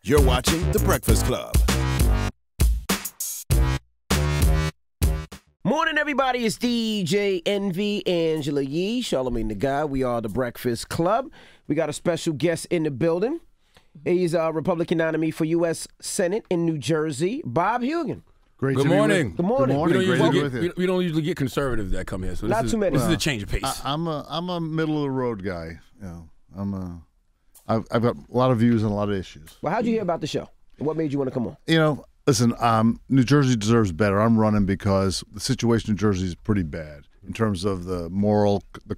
You're watching The Breakfast Club. Morning, everybody. It's DJ Envy, Angela Yee, Charlamagne the Guy. We are The Breakfast Club. We got a special guest in the building. He's a Republican nominee for U.S. Senate in New Jersey, Bob Hugin. Great. Good morning. Good morning. We don't usually get conservatives that come here, so Not too many. This is a change of pace. I'm a middle of the road guy. You know, I've got a lot of views on a lot of issues. Well, how'd you hear about the show? What made you want to come on? You know, listen, New Jersey deserves better. I'm running because the situation in New Jersey is pretty bad in terms of the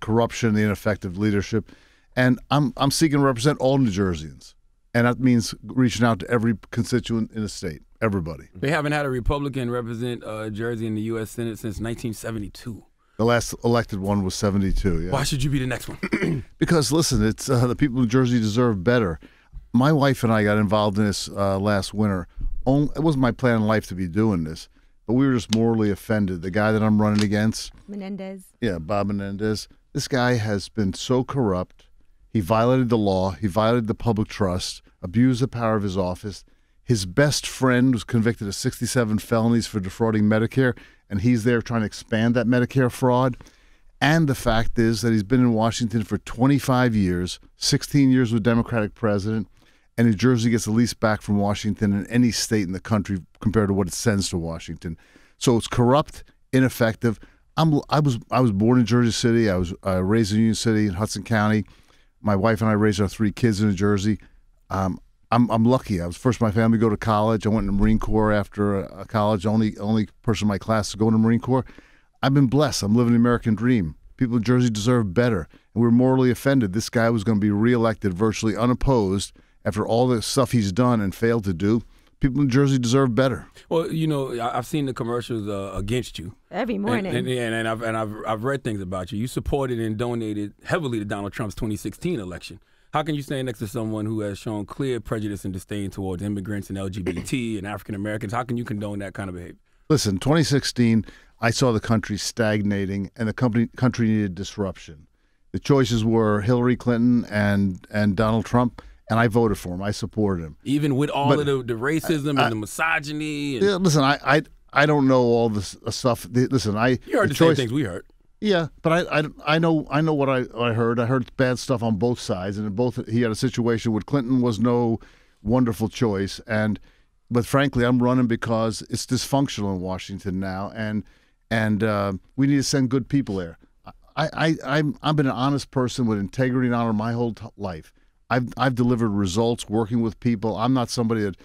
corruption, the ineffective leadership, and I'm seeking to represent all New Jerseyans, and that means reaching out to every constituent in the state, everybody. They haven't had a Republican represent Jersey in the U.S. Senate since 1972. The last elected one was 72. Yeah. Why should you be the next one? Because listen, it's the people of New Jersey deserve better. My wife and I got involved in this last winter. It wasn't my plan in life to be doing this, but we were just morally offended. The guy that I'm running against, Menendez. Yeah, Bob Menendez. This guy has been so corrupt. He violated the law. He violated the public trust, abused the power of his office. His best friend was convicted of 67 felonies for defrauding Medicare, and he's there trying to expand that Medicare fraud. And the fact is that he's been in Washington for 25 years, 16 years with Democratic president, and New Jersey gets the least back from Washington in any state in the country compared to what it sends to Washington. So it's corrupt, ineffective. I was born in Jersey City. I was raised in Union City in Hudson County. My wife and I raised our 3 kids in New Jersey. I'm lucky. I was first in my family to go to college. I went in the Marine Corps after college. Only person in my class to go in the Marine Corps. I've been blessed. I'm living the American dream. People in Jersey deserve better, and we're morally offended. This guy was going to be reelected virtually unopposed after all the stuff he's done and failed to do. People in Jersey deserve better. Well, you know, I've seen the commercials against you every morning, and I've read things about you. You supported and donated heavily to Donald Trump's 2016 election. How can you stand next to someone who has shown clear prejudice and disdain towards immigrants and LGBT and African Americans? How can you condone that kind of behavior? Listen, 2016, I saw the country stagnating, and the country needed disruption. The choices were Hillary Clinton and Donald Trump, and I voted for him. I supported him. Even with all of the racism and the misogyny? Yeah, listen, I don't know all this stuff. Listen, you heard the same things we heard. Yeah, but I know what I heard. I heard bad stuff on both sides, and he had a situation where Clinton was no wonderful choice, but frankly, I'm running because it's dysfunctional in Washington now, and we need to send good people there. I've been an honest person with integrity and honor my whole life. I've delivered results working with people. I'm not somebody that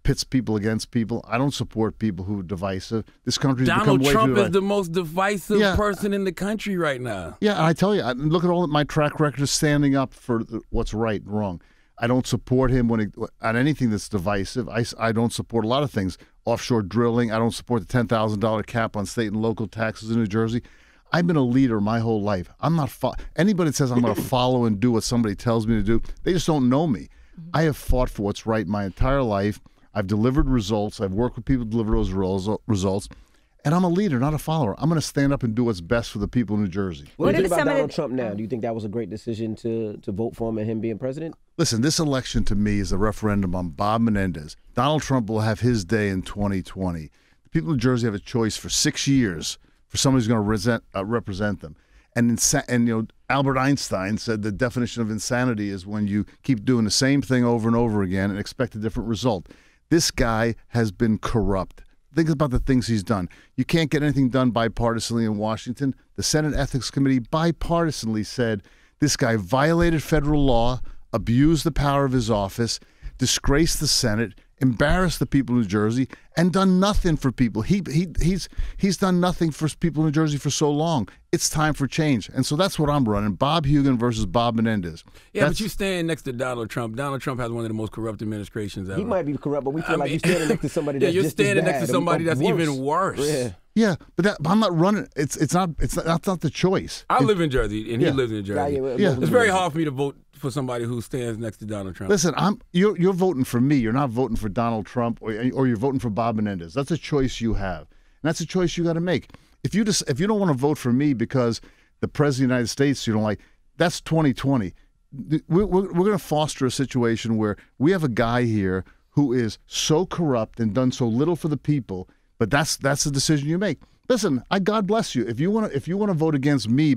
pits people against people. I don't support people who are divisive. This country's become way too divisive. Donald Trump is the most divisive person in the country right now. Yeah, and I tell you, look at all my track record of standing up for what's right and wrong. I don't support him on anything that's divisive. I don't support a lot of things. Offshore drilling. I don't support the $10,000 cap on state and local taxes in New Jersey. I've been a leader my whole life. I'm not anybody that says I'm going to follow and do what somebody tells me to do, they just don't know me. I have fought for what's right my entire life. I've delivered results. I've worked with people to deliver those results. And I'm a leader, not a follower. I'm going to stand up and do what's best for the people of New Jersey. What do you think about Donald Trump now? Do you think that was a great decision to vote for him and him being president? Listen, this election to me is a referendum on Bob Menendez. Donald Trump will have his day in 2020. The people of New Jersey have a choice for 6 years for somebody who's going to represent them. And you know, Albert Einstein said the definition of insanity is when you keep doing the same thing over and over again and expect a different result. This guy has been corrupt. Think about the things he's done. You can't get anything done bipartisanly in Washington. The Senate Ethics Committee bipartisanly said this guy violated federal law, abused the power of his office, disgraced the Senate, embarrassed the people of New Jersey, and done nothing for people. He's done nothing for people in New Jersey for so long. It's time for change. And so that's what I'm running, Bob Hugin versus Bob Menendez. Yeah, but you stand next to Donald Trump. Donald Trump has one of the most corrupt administrations ever. He might be corrupt, but we feel like you're standing next to somebody that's you're just standing as next to bad, somebody that's worse. even worse. Yeah, but I'm not running. That's not the choice. I live in Jersey, and he lives in Jersey. Yeah. It's very hard for me to vote for somebody who stands next to Donald Trump. Listen, you're voting for me. You're not voting for Donald Trump, or you're voting for Bob Menendez. That's a choice you have, and that's a choice you got to make. If you don't want to vote for me because the president of the United States you don't like, that's 2020. We're going to foster a situation where we have a guy here who is so corrupt and done so little for the people, but that's the decision you make. Listen, God bless you. If you want to vote against me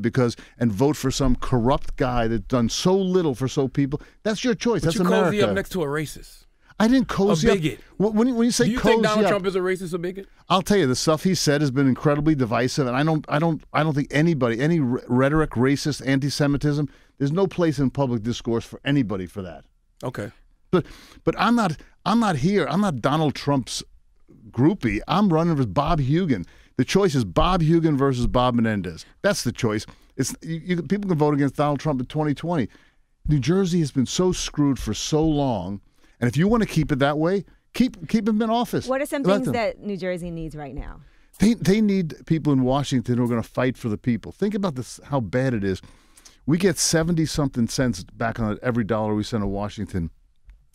and vote for some corrupt guy that's done so little for so people, that's your choice. But that's you America. cozy up next to a racist. I didn't cozy a bigot. Up. When you say do you cozy think Donald up, Trump is a racist or bigot? I'll tell you, the stuff he said has been incredibly divisive, and I don't think anybody, any rhetoric, racist, anti-Semitism, there's no place in public discourse for anybody for that. Okay. But I'm not here. I'm not Donald Trump's groupie. I'm running with Bob Hugin. The choice is Bob Hugin versus Bob Menendez. That's the choice. People can vote against Donald Trump in 2020. New Jersey has been so screwed for so long, and if you want to keep it that way, keep him in office. What are some things that New Jersey needs right now? They need people in Washington who are going to fight for the people. Think about this, how bad it is. We get 70-something cents back on every dollar we send to Washington.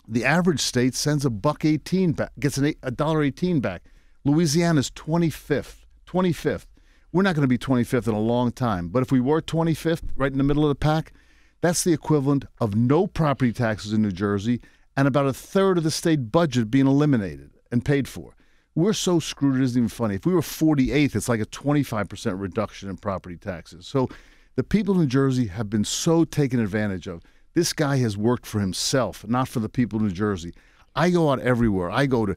The average state sends $1.18 back, gets $1.18 back. Louisiana's 25th. We're not going to be 25th in a long time, but if we were 25th, right in the middle of the pack, that's the equivalent of no property taxes in New Jersey and about a third of the state budget being eliminated and paid for. We're so screwed it isn't even funny. If we were 48th, it's like a 25% reduction in property taxes. So the people of New Jersey have been so taken advantage of. This guy has worked for himself, not for the people of New Jersey. I go out everywhere. I go to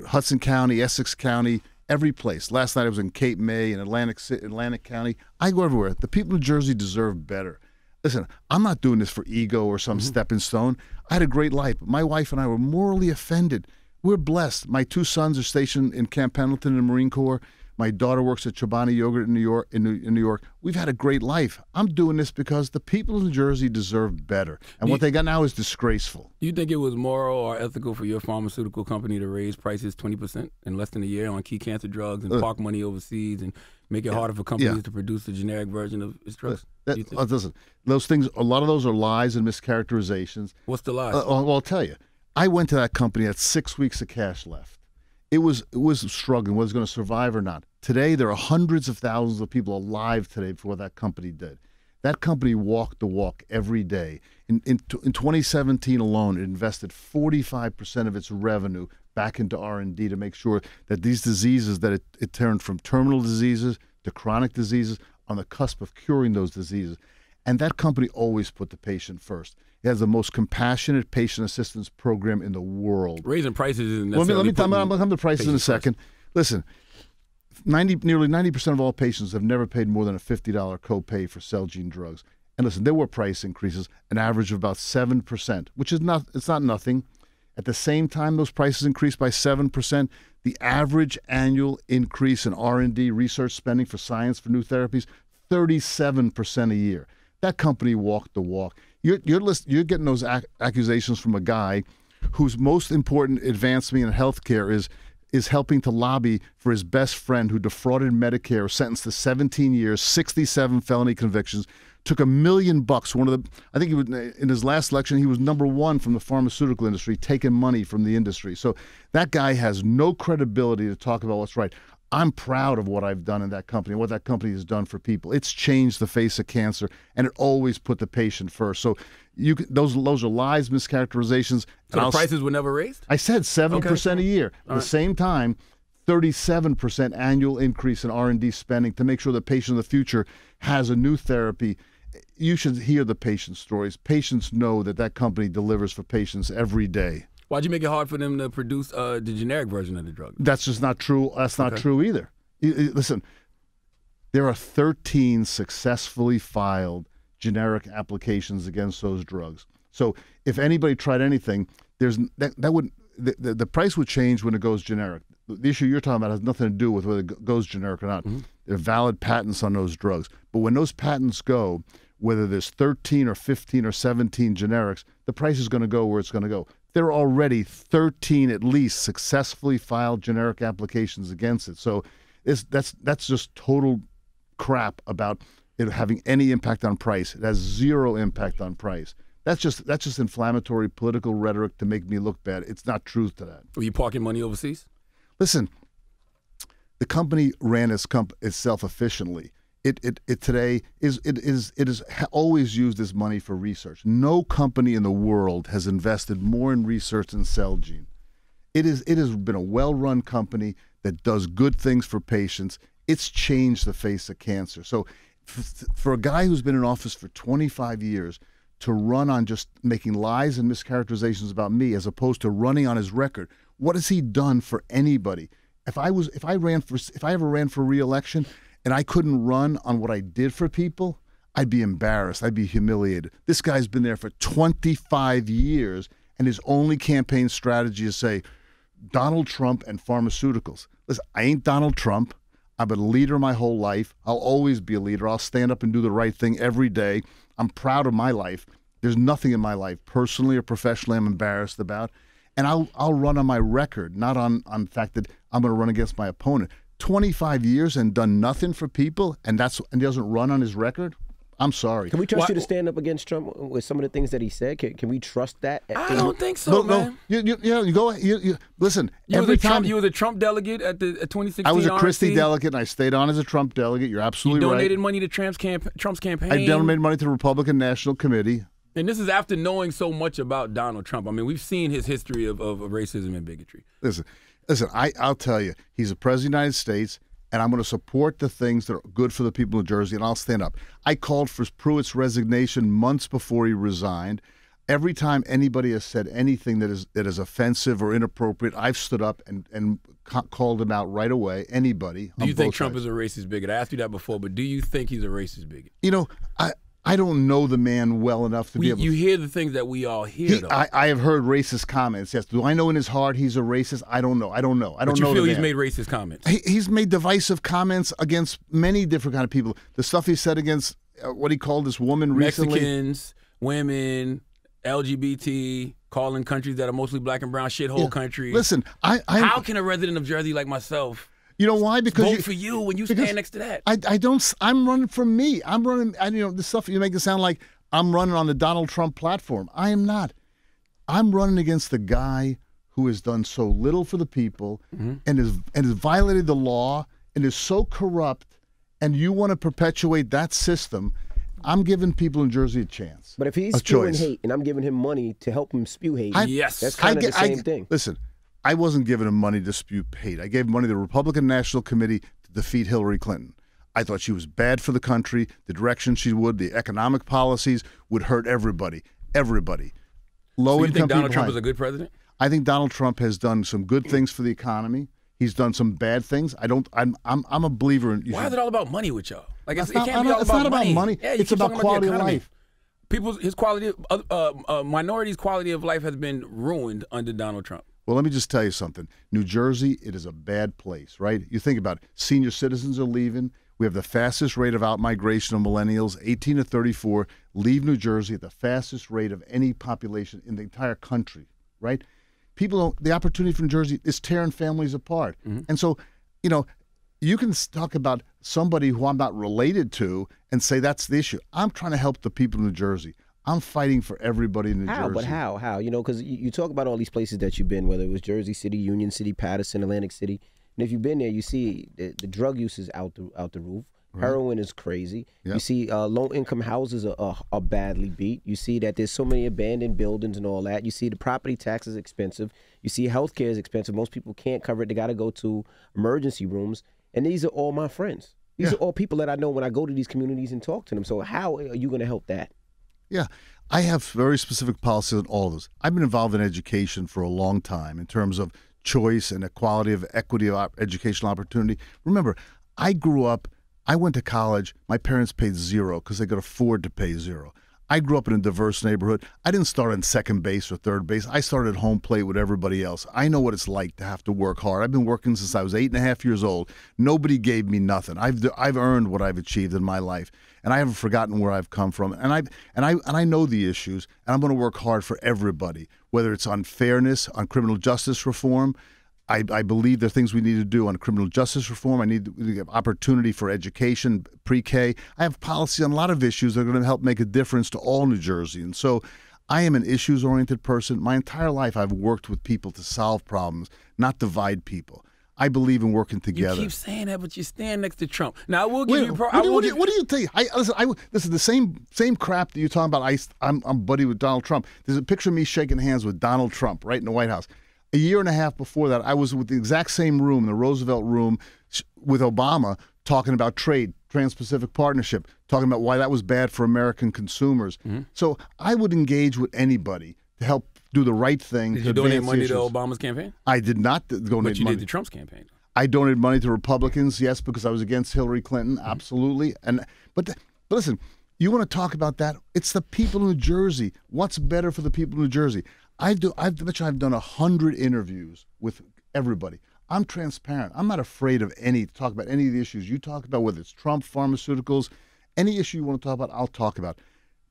Hudson County, Essex County, every place. Last night I was in Cape May in Atlantic County. I go everywhere. The people of New Jersey deserve better. Listen, I'm not doing this for ego or some stepping stone. I had a great life. My wife and I were morally offended. We're blessed. My 2 sons are stationed in Camp Pendleton in the Marine Corps. My daughter works at Chobani Yogurt in New York. We've had a great life. I'm doing this because the people of New Jersey deserve better. And what they got now is disgraceful. Do you think it was moral or ethical for your pharmaceutical company to raise prices 20% in less than a year on key cancer drugs and park money overseas and make it harder for companies to produce the generic version of its drugs? Listen, those things, a lot of those are lies and mischaracterizations. What's the lie? Well, I'll tell you. I went to that company, had 6 weeks of cash left. It was struggling, was it going to survive or not. Today, there are hundreds of thousands of people alive today for what that company did. That company walked the walk every day. In 2017 alone, it invested 45% of its revenue back into R&D to make sure that these diseases, that it turned from terminal diseases to chronic diseases, on the cusp of curing those diseases. And that company always put the patient first. It has the most compassionate patient assistance program in the world. Raising prices isn't necessarily I'm going to come to prices in a second. Listen, nearly 90% of all patients have never paid more than a $50 copay for Celgene drugs. And listen, there were price increases, an average of about 7%, which is not nothing. At the same time, those prices increased by 7%. The average annual increase in R&D research spending for science for new therapies, 37% a year. That company walked the walk. You're getting those accusations from a guy whose most important advancement in healthcare is helping to lobby for his best friend who defrauded Medicare, sentenced to 17 years, 67 felony convictions, took $1 million. I think he was, in his last election, he was #1 from the pharmaceutical industry, taking money from the industry. So that guy has no credibility to talk about what's right. I'm proud of what I've done in that company, what that company has done for people. It's changed the face of cancer, and it always put the patient first. So those are lies, mischaracterizations. So the prices were never raised? I said 7% a year. At the same time, 37% annual increase in R&D spending to make sure the patient in the future has a new therapy. You should hear the patient stories. Patients know that company delivers for patients every day. Why'd you make it hard for them to produce the generic version of the drug? That's just not true. That's not true either. Listen, there are 13 successfully filed generic applications against those drugs. So if anybody tried anything, the price would change when it goes generic. The issue you're talking about has nothing to do with whether it goes generic or not. Mm-hmm. There are valid patents on those drugs. But when those patents go, whether there's 13 or 15 or 17 generics, the price is going to go where it's going to go. There are already 13 at least successfully filed generic applications against it. So that's just total crap about it having any impact on price. It has zero impact on price. That's just inflammatory political rhetoric to make me look bad. It's not truth to that. Were you parking money overseas? Listen, the company ran itself efficiently. today is always used as money for research. No company in the world has invested more in research than Celgene. It has been a well-run company that does good things for patients. It's changed the face of cancer. So for a guy who's been in office for 25 years to run on just making lies and mischaracterizations about me as opposed to running on his record, what has he done for anybody? If I ever ran for re-election and I couldn't run on what I did for people, I'd be embarrassed. I'd be humiliated. This guy's been there for 25 years, and his only campaign strategy is say, Donald Trump and pharmaceuticals. Listen, I ain't Donald Trump. I've been a leader my whole life. I'll always be a leader. I'll stand up and do the right thing every day. I'm proud of my life. There's nothing in my life, personally or professionally, I'm embarrassed about. And I'll run on my record, not on the fact that I'm going to run against my opponent. 25 years and done nothing for people, and he doesn't run on his record? I'm sorry. Can we trust you to stand up against Trump with some of the things that he said? Can we trust that? I don't think so, man. Listen. You were the Trump delegate at the 2016 I was a RNC? Christie delegate, and I stayed on as a Trump delegate. You're absolutely right. You donated money to Trump's campaign. I donated money to the Republican National Committee. And this is after knowing so much about Donald Trump. I mean, we've seen his history of racism and bigotry. Listen, I'll tell you, he's the President of the United States, and I'm going to support the things that are good for the people of New Jersey, and I'll stand up. I called for Pruitt's resignation months before he resigned. Every time anybody has said anything that is offensive or inappropriate, I've stood up and called him out right away, anybody. Do you think Trump is a racist bigot? I asked you that before, but do you think he's a racist bigot? You know, I don't know the man well enough to be able to... You hear the things that we all hear, though. I have heard racist comments, yes. Do I know in his heart he's a racist? I don't know. But you feel he's made racist comments? He's made divisive comments against many different kind of people. The stuff he said against what he called this woman recently... Mexicans, women, LGBT, calling countries that are mostly black and brown shithole countries. Listen, how can a resident of Jersey like myself... You know why? Because vote for you when you stand next to that. I don't. I'm running for me. I'm running. The stuff you make it sound like I'm running on the Donald Trump platform. I am not. I'm running against the guy who has done so little for the people and has violated the law and is so corrupt. And you want to perpetuate that system? I'm giving people in Jersey a chance. But if he's spewing hate and I'm giving him money to help him spew hate, that's kind of the same thing. Listen. I wasn't giving him money to spew hate. I gave money to the Republican National Committee to defeat Hillary Clinton. I thought she was bad for the country, the direction she would, the economic policies would hurt everybody. Everybody. So you think Donald Trump is a good president? I think Donald Trump has done some good things for the economy. He's done some bad things. I'm a believer in... Why is it all about money with y'all? Like it's not about money. Yeah, it's about quality of life. His quality, minorities' quality of life has been ruined under Donald Trump. Well, let me just tell you something. New Jersey, it is a bad place, right? You think about it. Senior citizens are leaving. We have the fastest rate of outmigration of millennials, 18 to 34, leave New Jersey at the fastest rate of any population in the entire country, right? The opportunity for New Jersey is tearing families apart. And so, you can talk about somebody who I'm not related to and say that's the issue. I'm trying to help the people of New Jersey. I'm fighting for everybody in New Jersey. But how? Because you talk about all these places that you've been, whether it was Jersey City, Union City, Patterson, Atlantic City, and if you've been there, you see the drug use is out the roof. Right. Heroin is crazy. Yep. You see low-income houses are badly beat. You see that there's so many abandoned buildings and all that. You see the property tax is expensive. You see healthcare is expensive. Most people can't cover it. They got to go to emergency rooms. And these are all my friends. These are all people that I know when I go to these communities and talk to them. So how are you going to help that? Yeah, I have very specific policies on all of this. I've been involved in education for a long time in terms of choice and equality of equity of educational opportunity. Remember, I went to college, my parents paid zero because they could afford to pay zero. I grew up in a diverse neighborhood. I didn't start on second base or third base. I started at home plate with everybody else. I know what it's like to have to work hard. I've been working since I was 8.5 years old. Nobody gave me nothing. I've earned what I've achieved in my life, and I haven't forgotten where I've come from. And I know the issues, and I'm going to work hard for everybody, whether it's on fairness, on criminal justice reform. I believe there are things we need to do on criminal justice reform. I need to give opportunity for education, pre-K. I have policy on a lot of issues that are going to help make a difference to all New Jersey. And so I am an issues-oriented person. My entire life I've worked with people to solve problems, not divide people. I believe in working together. You keep saying that, but you stand next to Trump. Now, I will give you. What do you think? This is the same crap that you're talking about. I'm buddy with Donald Trump. There's a picture of me shaking hands with Donald Trump right in the White House. A year and a half before that, I was with the exact same room, the Roosevelt room, with Obama, talking about trade, Trans-Pacific Partnership, talking about why that was bad for American consumers. So I would engage with anybody to help do the right thing. Did you donate money to Obama's campagn? I did not donate money. But you did to Trump's campaign. I donated money to Republicans, yes, because I was against Hillary Clinton, absolutely. But listen, you want to talk about that? It's the people of New Jersey. What's better for the people of New Jersey? I've done 100 interviews with everybody. I'm transparent. I'm not afraid of to talk about any of the issues you talk about, whether it's Trump, pharmaceuticals, any issue you want to talk about, I'll talk about.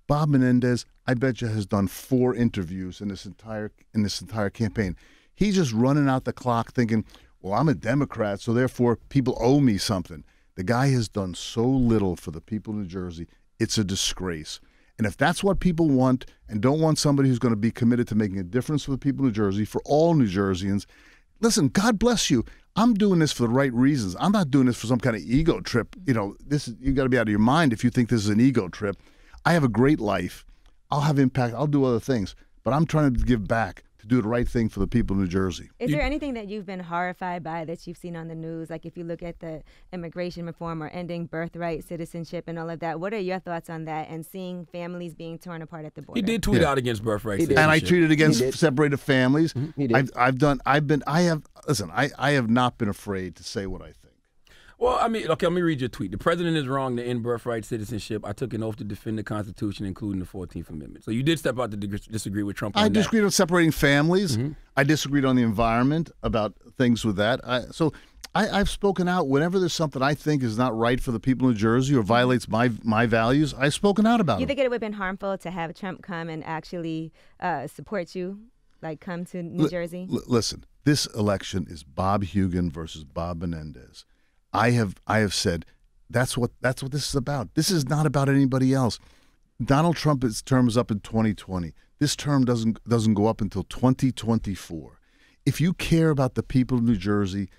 Bob Menendez, I bet you, has done 4 interviews in this entire campaign. He's just running out the clock thinking, well, I'm a Democrat, so therefore people owe me something. The guy has done so little for the people of New Jersey, it's a disgrace. And if that's what people want and don't want somebody who's going to be committed to making a difference for the people of New Jersey, for all New Jerseyans, listen, God bless you. I'm doing this for the right reasons. I'm not doing this for some kind of ego trip. You got to be out of your mind if you think this is an ego trip. I have a great life. I'll have impact. I'll do other things. But I'm trying to give back, to do the right thing for the people of New Jersey. Is there anything that you've been horrified by that you've seen on the news? Like if you look at the immigration reform or ending birthright citizenship and all of that, what are your thoughts on that and seeing families being torn apart at the border? He did tweet out against birthright citizenship. And I tweeted against separated families. He did. I have not been afraid to say what I think. Well, I mean, okay, let me read your tweet. The president is wrong to end birthright citizenship. I took an oath to defend the Constitution, including the 14th Amendment. So you did step out to disagree with Trump on that. I disagreed on separating families. I disagreed on the environment, about things with that. I've spoken out whenever there's something I think is not right for the people of New Jersey or violates my values. I've spoken out about it. You think it would have been harmful to have Trump come and actually support you, like come to New Jersey? Listen, this election is Bob Hugin versus Bob Menendez. I have said that's what this is about. This is not about anybody else. Donald Trump's term is up in 2020. This term doesn't go up until 2024. If you care about the people of New Jersey,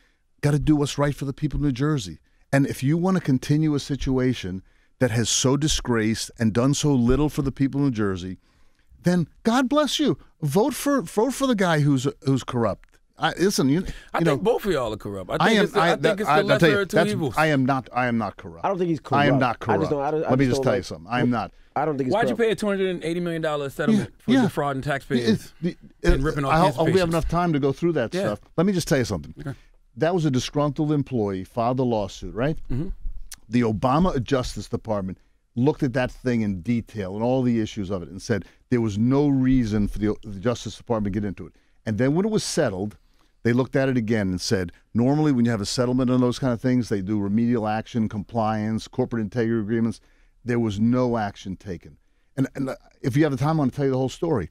got to do what's right for the people of New Jersey. And if you want to continue a situation that has so disgraced and done so little for the people of New Jersey, then God bless you. Vote for the guy who's corrupt. I think both of y'all are corrupt. I think it's the lesser of two evils. I am not corrupt. I don't think he's corrupt. I am not corrupt. Let me just tell you something. I am not. I don't think he's Why'd corrupt. you pay a $280 million settlement for defrauding taxpayers and ripping off cancer We have patients? enough time to go through that stuff. Let me just tell you something. Okay. That was a disgruntled employee, filed a lawsuit, right? The Obama Justice Department looked at that thing in detail and all the issues of it and said there was no reason for the Justice Department to get into it. And then when it was settled, they looked at it again and said, normally when you have a settlement on those kind of things, they do remedial action, compliance, corporate integrity agreements. There was no action taken. And if you have the time, I want to tell you the whole story.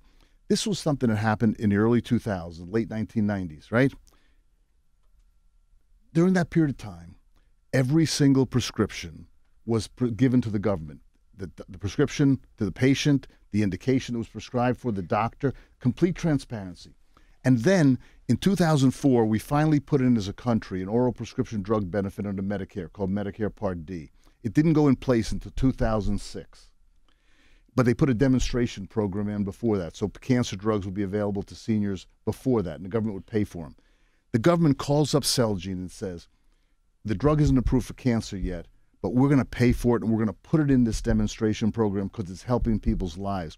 This was something that happened in the early 2000s, late 1990s, right? During that period of time, every single prescription was given to the government. The prescription to the patient, the indication it was prescribed for, the doctor, complete transparency. And then in 2004, we finally put in as a country an oral prescription drug benefit under Medicare called Medicare Part D. It didn't go in place until 2006. But they put a demonstration program in before that, so cancer drugs would be available to seniors before that, and the government would pay for them. The government calls up Celgene and says, the drug isn't approved for cancer yet, but we're going to pay for it, and we're going to put it in this demonstration program because it's helping people's lives.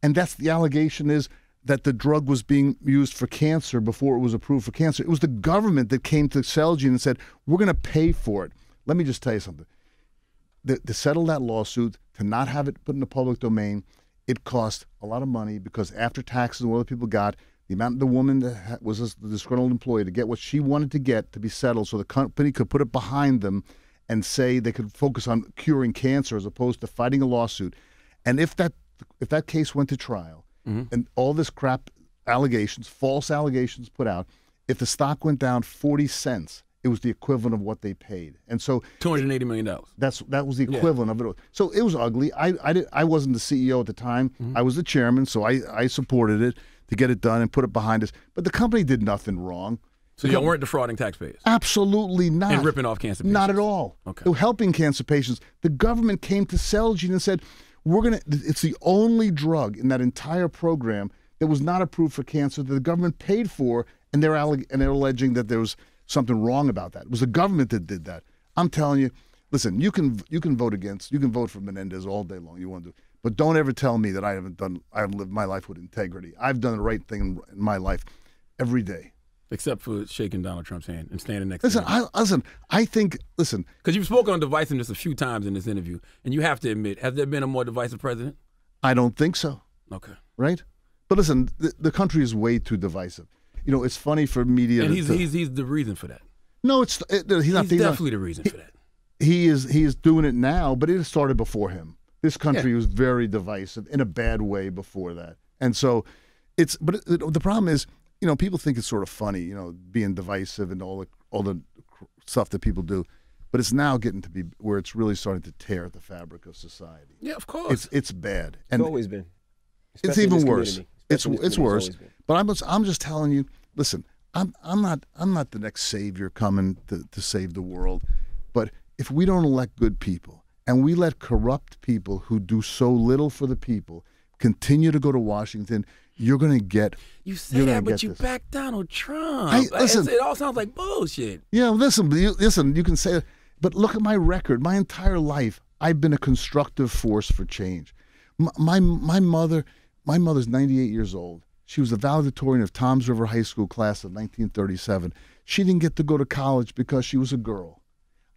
And that's the allegation is that the drug was being used for cancer before it was approved for cancer. It was the government that came to Celgene and said, we're going to pay for it. Let me just tell you something. To settle that lawsuit, to not have it put in the public domain, it cost a lot of money because after taxes and what other people got, the amount of the woman that was a disgruntled employee to get what she wanted to get to be settled so the company could put it behind them and say they could focus on curing cancer as opposed to fighting a lawsuit. And if that case went to trial, and all this crap allegations, false allegations put out, if the stock went down 40 cents, it was the equivalent of what they paid. And so $280 million. That was the equivalent of it. So it was ugly. I wasn't the CEO at the time. I was the chairman, so I supported it to get it done and put it behind us. But the company did nothing wrong. So y'all weren't defrauding taxpayers? Absolutely not. And ripping off cancer patients? Not at all. Okay. They were helping cancer patients. The government came to Celgene and said, it's the only drug in that entire program that was not approved for cancer that the government paid for, and they're alleging that there was something wrong about that. It was the government that did that. I'm telling you, listen, you can vote for Menendez all day long. You want to, but don't ever tell me that I haven't lived my life with integrity. I've done the right thing in my life every day. Except for shaking Donald Trump's hand and standing next to him. Listen. Because you've spoken on divisiveness a few times in this interview, and you have to admit, has there been a more divisive president? I don't think so. Okay. Right? But listen, the country is way too divisive. You know, it's funny for media. And he's the reason for that. No, he's not. He's definitely the reason for that. He is doing it now, but it started before him. This country was very divisive in a bad way before that. And so the problem is, you know, people think it's sort of funny, you know, being divisive and all the stuff that people do, but it's now getting to be where it's really starting to tear at the fabric of society. Yeah, of course. It's bad. And it's always been. It's even worse. It's worse. But I'm just telling you, listen, I'm not the next savior coming to save the world, but if we don't elect good people and we let corrupt people who do so little for the people continue to go to Washington, you're going to get. You say that, but you back Donald Trump. Listen, it all sounds like bullshit. Yeah, listen. You can say it, but look at my record. My entire life, I've been a constructive force for change. My mother's 98 years old. She was the valedictorian of Toms River High School class of 1937. She didn't get to go to college because she was a girl.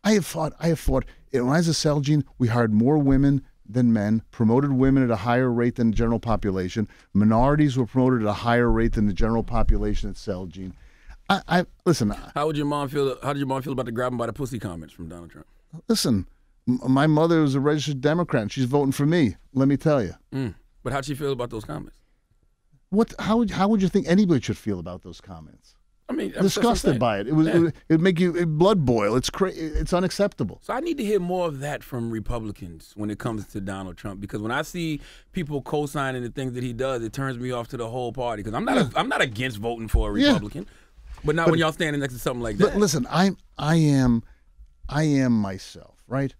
I have fought. When I was at Celgene, we hired more women than men, promoted women at a higher rate than the general population. Minorities were promoted at a higher rate than the general population at Celgene. Listen. How did your mom feel about the grab him by the pussy comments from Donald Trump? Listen, my mother was a registered Democrat. And she's voting for me. Let me tell you. But how'd she feel about those comments? How would you think anybody should feel about those comments? I mean, disgusted by it. It would make you blood boil. It's unacceptable. So I need to hear more of that from Republicans when it comes to Donald Trump, because when I see people co-signing the things that he does, it turns me off to the whole party. Because I'm not against voting for a Republican, but not when y'all standing next to something like that. But listen, I am myself, right?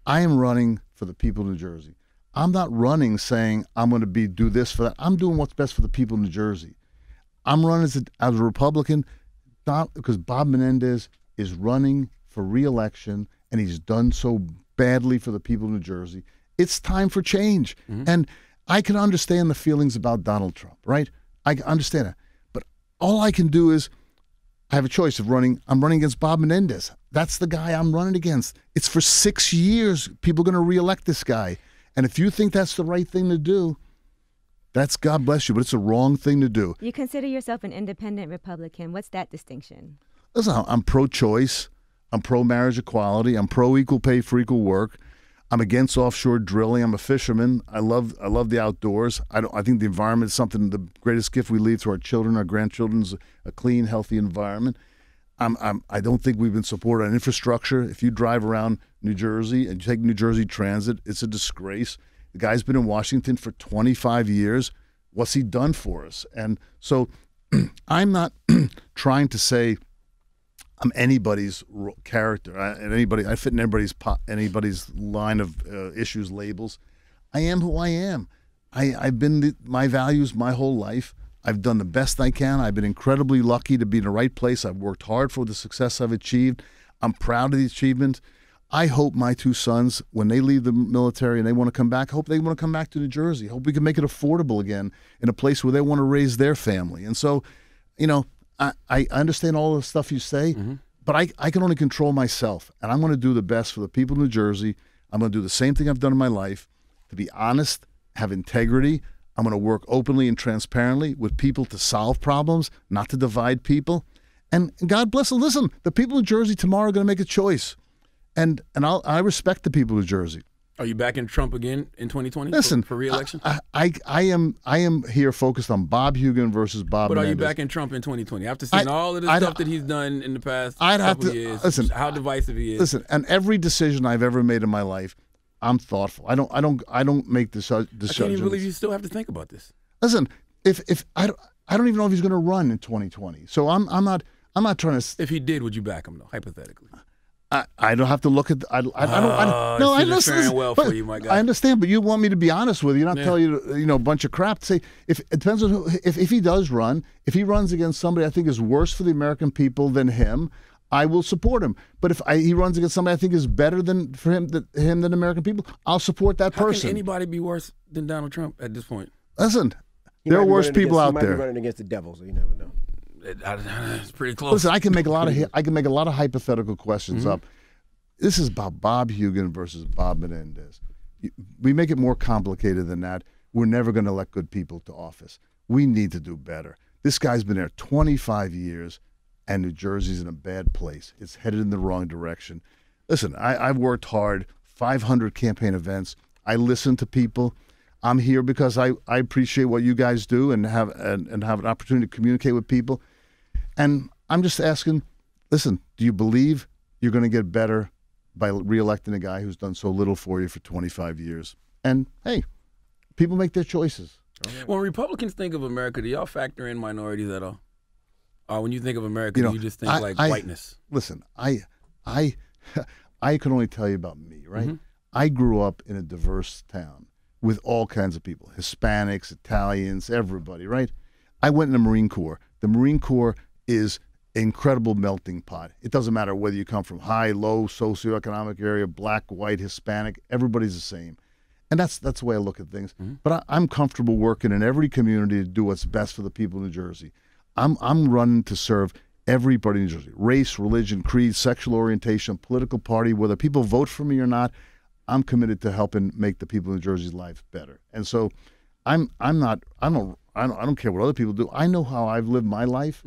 I am running for the people of New Jersey. I'm not running saying I'm going to do this for that. I'm doing what's best for the people of New Jersey. I'm running as a Republican because Bob Menendez is running for re-election, and he's done so badly for the people of New Jersey. It's time for change. Mm-hmm. And I can understand the feelings about Donald Trump, right? I understand it. But all I can do is I have a choice of running. I'm running against Bob Menendez. That's the guy I'm running against. It's for 6 years. People are going to re-elect this guy. And if you think that's the right thing to do, that's God bless you, but it's the wrong thing to do. You consider yourself an independent Republican. What's that distinction? Listen, I'm pro-choice. I'm pro-marriage equality. I'm pro-equal pay for equal work. I'm against offshore drilling. I'm a fisherman. I love the outdoors. I think the environment is something, the greatest gift we leave to our children, our grandchildren, is a clean, healthy environment. I don't think we've been supported on infrastructure. If you drive around New Jersey and you take New Jersey Transit, it's a disgrace. The guy's been in Washington for 25 years. What's he done for us? And so I'm not trying to say I'm anybody's character. I fit in anybody's line of issues, labels. I am who I am. I've been my values my whole life. I've done the best I can. I've been incredibly lucky to be in the right place. I've worked hard for the success I've achieved. I'm proud of the achievement. I hope my two sons, when they leave the military and they want to come back, I hope they want to come back to New Jersey. I hope we can make it affordable again in a place where they want to raise their family. And so, you know, I understand all the stuff you say, but I can only control myself. And I'm going to do the best for the people of New Jersey. I'm going to do the same thing I've done in my life, to be honest, have integrity. I'm going to work openly and transparently with people to solve problems, not to divide people. And God bless them. Listen, the people of New Jersey tomorrow are going to make a choice. And I respect the people of New Jersey. Are you backing Trump again in 2020? Listen, for re-election? I am here focused on Bob Hugin versus Bob Menendez. But are you backing Trump in 2020? After seeing all of the stuff that he's done in the past couple years, listen, how divisive he is. Listen, and every decision I've ever made in my life, I'm thoughtful. I don't make decisions. I can't even believe you still have to think about this. Listen, if I don't even know if he's going to run in 2020. So I'm not. I'm not trying to. If he did, would you back him though? Hypothetically. I don't have to look at. I don't. No, I listen. Well for you, my guy. I understand, but you want me to be honest with you, not tell you a bunch of crap. To say if it depends on who, if he does run, if he runs against somebody I think is worse for the American people than him, I will support him. But if he runs against somebody I think is better than than American people, I'll support that person. How can anybody be worse than Donald Trump at this point? Listen, there are worse people out there. He might be running against the devil, so you never know. It's pretty close. Listen, I can make a lot of hypothetical questions up. This is about Bob Hugin versus Bob Menendez. We make it more complicated than that. We're never going to elect good people to office. We need to do better. This guy's been there 25 years, and New Jersey's in a bad place. It's headed in the wrong direction. Listen, I've worked hard, 500 campaign events. I listen to people. I'm here because I appreciate what you guys do and have an opportunity to communicate with people. And I'm just asking, listen, do you believe you're going to get better by reelecting a guy who's done so little for you for 25 years? And, hey, people make their choices. When Republicans think of America, do y'all factor in minorities at all? Or when you think of America, do you just think whiteness? Listen, I can only tell you about me, right? I grew up in a diverse town with all kinds of people, Hispanics, Italians, everybody, right? I went in the Marine Corps. The Marine Corps is an incredible melting pot. It doesn't matter whether you come from high, low, socioeconomic area, black, white, Hispanic, everybody's the same. And that's the way I look at things. But I'm comfortable working in every community to do what's best for the people of New Jersey. I'm running to serve everybody in New Jersey, race, religion, creed, sexual orientation, political party, whether people vote for me or not. I'm committed to helping make the people of New Jersey's life better. And so I don't care what other people do. I know how I've lived my life,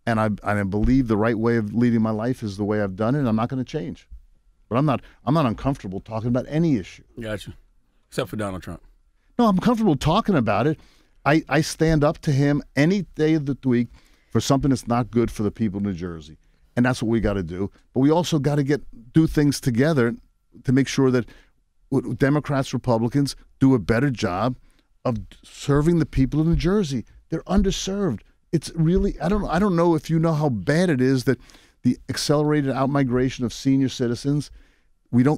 and I believe the right way of leading my life is the way I've done it, and I'm not going to change. But I'm not uncomfortable talking about any issue. Gotcha. Except for Donald Trump. No, I'm comfortable talking about it. I stand up to him any day of the week for something that's not good for the people of New Jersey. And that's what we got to do. But we also got to do things together to make sure that Democrats, Republicans do a better job of serving the people of New Jersey. They're underserved. It's really, I don't know if you know how bad it is that the accelerated outmigration of senior citizens,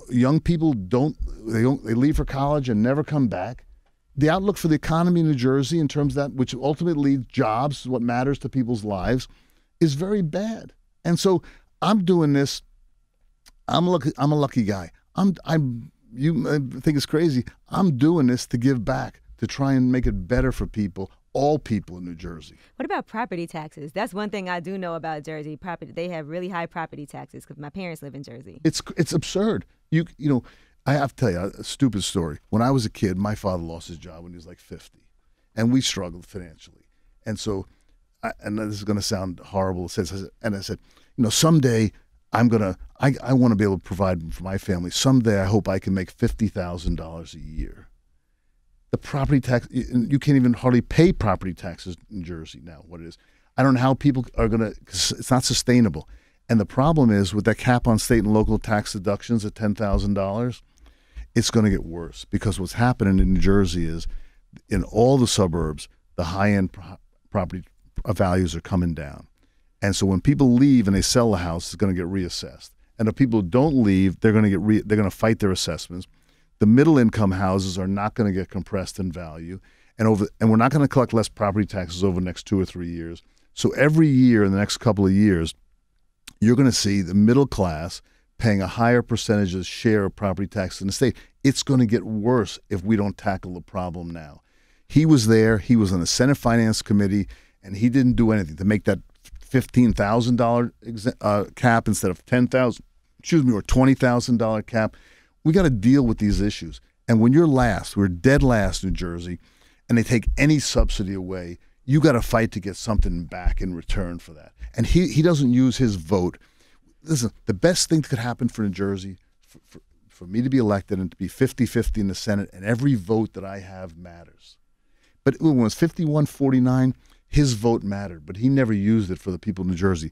young people they leave for college and never come back. The outlook for the economy in New Jersey in terms of that, which ultimately leads jobs, what matters to people's lives, is very bad. And so I'm doing this. I'm a lucky guy. You think it's crazy. I'm doing this to give back, to try and make it better for people, all people in New Jersey. What about property taxes? That's one thing I do know about Jersey. They have really high property taxes because my parents live in Jersey. It's absurd. You know, I have to tell you a stupid story. When I was a kid, my father lost his job when he was like 50, and we struggled financially. And so, and this is going to sound horrible, and I said, someday I want to be able to provide for my family. Someday I hope I can make $50,000 a year. The property tax, you can't even hardly pay property taxes in Jersey now, what it is. I don't know how people are going to, it's not sustainable. And the problem is with that cap on state and local tax deductions at $10,000, it's going to get worse because what's happening in New Jersey is in all the suburbs, the high-end property values are coming down. And so when people leave and they sell the house, it's going to get reassessed. And if people don't leave, they're going to fight their assessments. The middle-income houses are not going to get compressed in value, and we're not going to collect less property taxes over the next 2 or 3 years. So every year in the next couple of years, you're going to see the middle class paying a higher percentage of share of property taxes in the state. It's going to get worse if we don't tackle the problem now. He was there. He was on the Senate Finance Committee, and he didn't do anything to make that $15,000 cap instead of $10,000. Or $20,000 cap. We got to deal with these issues. And when you're last, we're dead last, New Jersey, and they take any subsidy away, you got to fight to get something back in return for that. And he doesn't use his vote. Listen, the best thing that could happen for New Jersey, for me to be elected and to be 50-50 in the Senate, and every vote that I have matters. But when it was 51-49, his vote mattered, but he never used it for the people of New Jersey.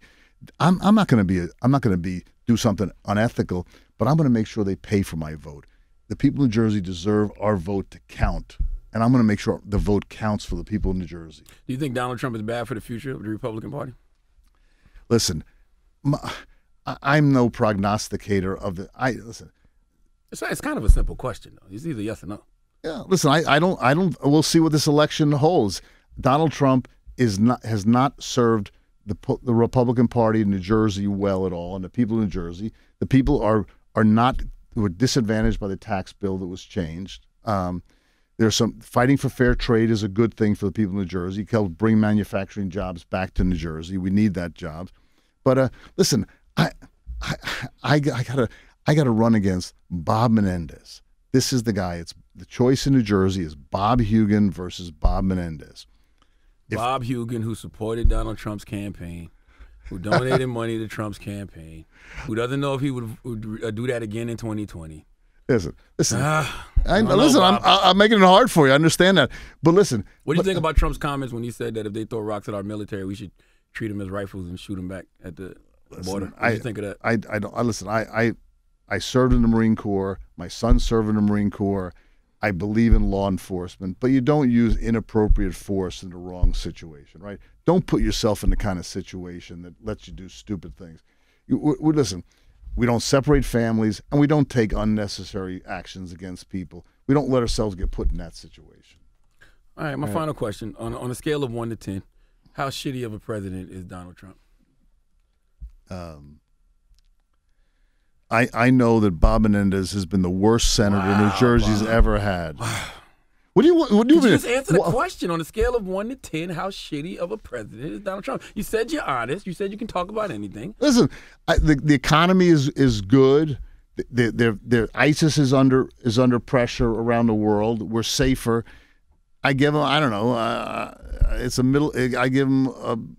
I'm not going to do something unethical, but I'm going to make sure they pay for my vote. The people of New Jersey deserve our vote to count, and I'm going to make sure the vote counts for the people of New Jersey. Do you think Donald Trump is bad for the future of the Republican Party? Listen, I'm no prognosticator of the. Listen. It's kind of a simple question, though. It's either yes or no. Yeah, listen, I don't. We'll see what this election holds. Donald Trump has not served the Republican Party in New Jersey well at all, and the people in New Jersey. The people were disadvantaged by the tax bill that was changed. There's some fighting for fair trade is a good thing for the people in New Jersey. It helped bring manufacturing jobs back to New Jersey. We need that job. But listen, I gotta run against Bob Menendez. This is the guy. It's the choice in New Jersey is Bob Hugin versus Bob Menendez. Bob Hugin, who supported Donald Trump's campaign, who donated money to Trump's campaign, who doesn't know if he would do that again in 2020. Listen. I'm making it hard for you. I understand that, but listen. What do you think about Trump's comments when he said that if they throw rocks at our military, we should treat them as rifles and shoot them back at the border? What do you think of that? I don't. Listen. I served in the Marine Corps. My son served in the Marine Corps. I believe in law enforcement, but you don't use inappropriate force in the wrong situation, right? Don't put yourself in the kind of situation that lets you do stupid things. Listen, we don't separate families, and we don't take unnecessary actions against people. We don't let ourselves get put in that situation. All right, my final question. On a scale of 1 to 10, how shitty of a president is Donald Trump? I know that Bob Menendez has been the worst senator New Jersey's ever had. What do you want? What do you mean? Just answer the question. On a scale of 1 to 10, how shitty of a president is Donald Trump? You said you're honest. You said you can talk about anything. Listen, the economy is good. The ISIS is under pressure around the world. We're safer. I give him. I don't know. It's a middle. I give him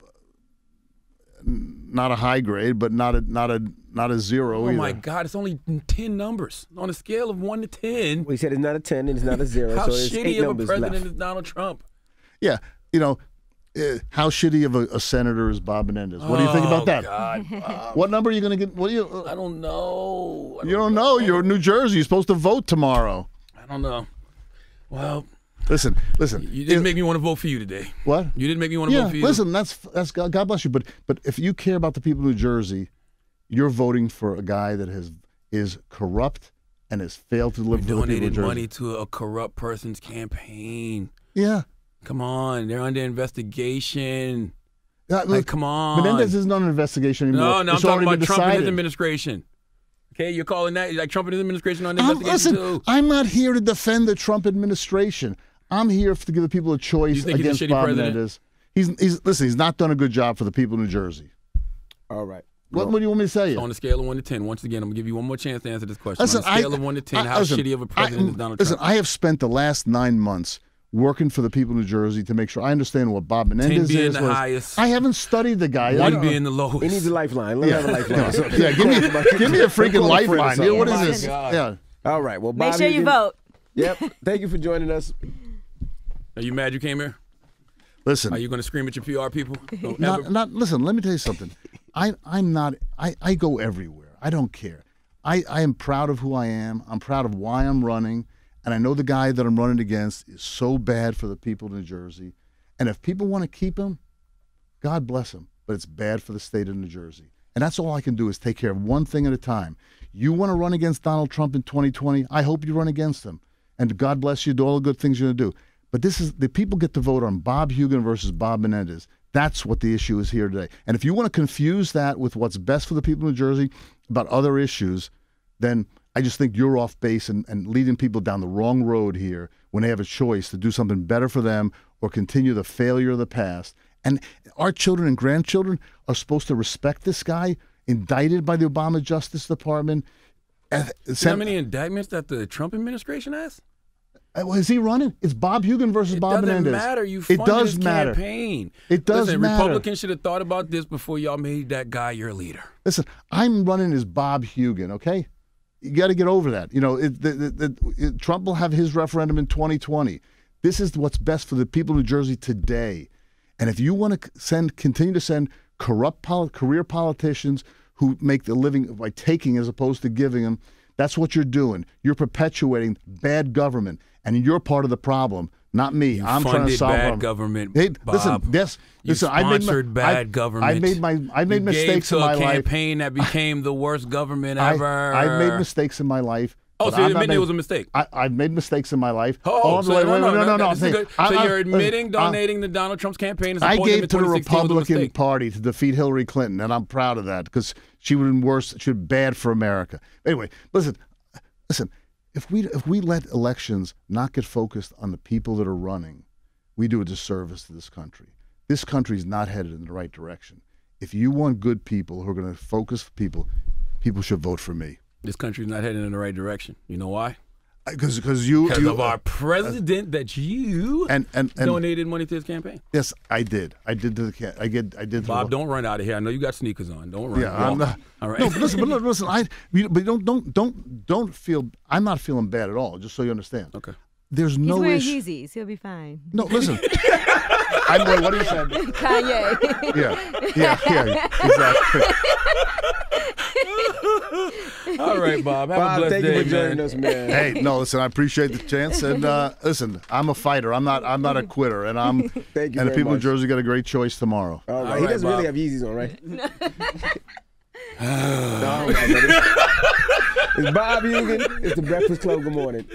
not a high grade, but not a zero either. Oh my God! It's only 10 numbers on a scale of 1 to 10. Well, he said it's not a 10 and it's not a 0. How so it's shitty 8 of a numbers president left. is Donald Trump? Yeah, how shitty of a senator is Bob Menendez? What do you think about that? God, Bob. What number are you going to get? What do you? I don't know. You don't know. You're in New Jersey. You're supposed to vote tomorrow. I don't know. Well, listen. You didn't make me want to vote for you today. What? You didn't make me want to vote for you. Listen, that's God bless you. But if you care about the people of New Jersey, you're voting for a guy that is corrupt and has failed to deliver for the people of New Donated Jersey. money to a corrupt person's campaign. Yeah. Come on, they're under investigation. Look, come on. Menendez isn't under investigation anymore. No, I'm It's talking already about been Trump and his decided. administration. Okay, you're calling that like Trump and his administration under investigation Listen, too. I'm not here to defend the Trump administration. I'm here to give the people a choice You think he's a against shitty Bob president? Menendez. He's not done a good job for the people of New Jersey. All right. What do you want me to say? So on a scale of 1 to 10, once again, I'm gonna give you one more chance to answer this question. Listen, on a scale of 1 to 10, how shitty of a president is Donald Trump? Listen, I have spent the last 9 months working for the people of New Jersey to make sure I understand what Bob Menendez 10 being is. the highest. I haven't studied the guy. 1 being the lowest. He needs a lifeline. Let him have a lifeline. Yeah, give me a freaking Call a friend or lifeline. something. What Oh my is this? God. Yeah. All right. Well, Make Bob sure you Hugin- vote. Yep. Thank you for joining us. Are you mad you came here? Listen. Are you gonna scream at your PR people? Don't ever- Listen, let me tell you something. I go everywhere. I don't care. I am proud of who I am. I'm proud of why I'm running. And I know the guy that I'm running against is so bad for the people of New Jersey. And if people want to keep him, God bless him. But it's bad for the state of New Jersey. And that's all I can do is take care of one thing at a time. You want to run against Donald Trump in 2020? I hope you run against him. And God bless you. Do all the good things you're going to do. But the people get to vote on Bob Hugin versus Bob Menendez. That's what the issue is here today. And if you want to confuse that with what's best for the people of New Jersey about other issues, then I just think you're off base and leading people down the wrong road here when they have a choice to do something better for them or continue the failure of the past. And our children and grandchildren are supposed to respect this guy, indicted by the Obama Justice Department. You know how many indictments that the Trump administration has? Is he running? It's Bob Hugin versus Bob Menendez. It doesn't matter. You It funded does his matter. campaign. It does Listen, matter. Republicans should have thought about this before y'all made that guy your leader. Listen, I'm running as Bob Hugin, okay? You got to get over that. You know, Trump will have his referendum in 2020. This is what's best for the people of New Jersey today. And if you want to continue to send corrupt career politicians who make the living by taking as opposed to giving them, that's what you're doing. You're perpetuating bad government, and you're part of the problem, Not me. I'm trying to solve bad problem. government. Hey, Bob. listen. I made mistakes in my life. A campaign that became the worst government ever. I made mistakes in my life. Oh, so you're admitting it was a mistake? I've made mistakes in my life. No. So you're admitting I'm donating to Donald Trump's campaign? I gave to the Republican Party to defeat Hillary Clinton, and I'm proud of that because she would have been worse. She would have been bad for America. Anyway, listen. If we let elections not get focused on the people that are running, we do a disservice to this country. This country is not headed in the right direction. If you want good people who are going to focus people should vote for me. This country's not heading in the right direction. You know why? Because of our president that you donated money to his campaign. Yes, I did. I did to the I did. Bob, don't run out of here. I know you got sneakers on. Don't run. Yeah, I'm not. All right. No, but listen. Don't feel. I'm not feeling bad at all. Just so you understand. Okay. There's no He's wearing issue. Yeezys. He'll be fine. No, listen. I'm like, what do you say? Kanye. Yeah, exactly. All right, Bob. Have a blessed thank day, you for joining us, man. Hey, no, listen. I appreciate the chance, and listen, I'm a fighter. I'm not a quitter, and I'm. Thank you and the very people much. in Jersey got a great choice tomorrow. All right. All He right, doesn't Bob. really have Yeezys on, right? No, it's Bob Hugin. It's the Breakfast Club. Good morning.